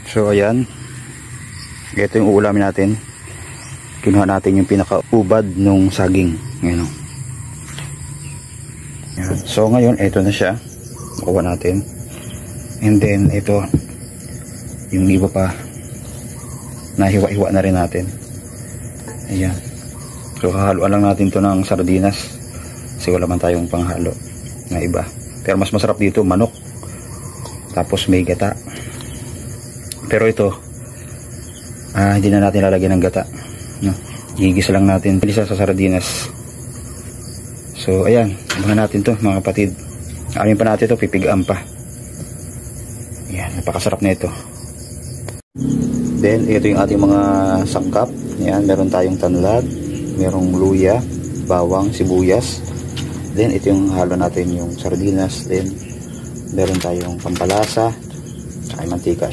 So ayan, ito yung uulamin natin. Kinuha natin yung pinaka-ubad nung saging. Ayan. Ayan. So ngayon, ito na siya. Nakuha natin. And then ito, yung iba pa, nahiwa-hiwa na rin natin. Ayan. So hahaluan lang natin to ng sardinas. Kasi wala man tayong panghalo na iba. Pero mas masarap dito, manok. Tapos may gata. Pero ito, hindi na natin lalagyan ng gata. No? Gigisa lang natin. Ilisa sa sardinas. So ayan, abangan natin to mga kapatid. Amin pa natin to, pipigaan pa. Ayan, napakasarap na ito. Then ito yung ating mga sangkap. Ayan, meron tayong tanlad, merong luya, bawang, sibuyas. Then ito yung halo natin yung sardinas. Then meron tayong pampalasa, tsaka mantika.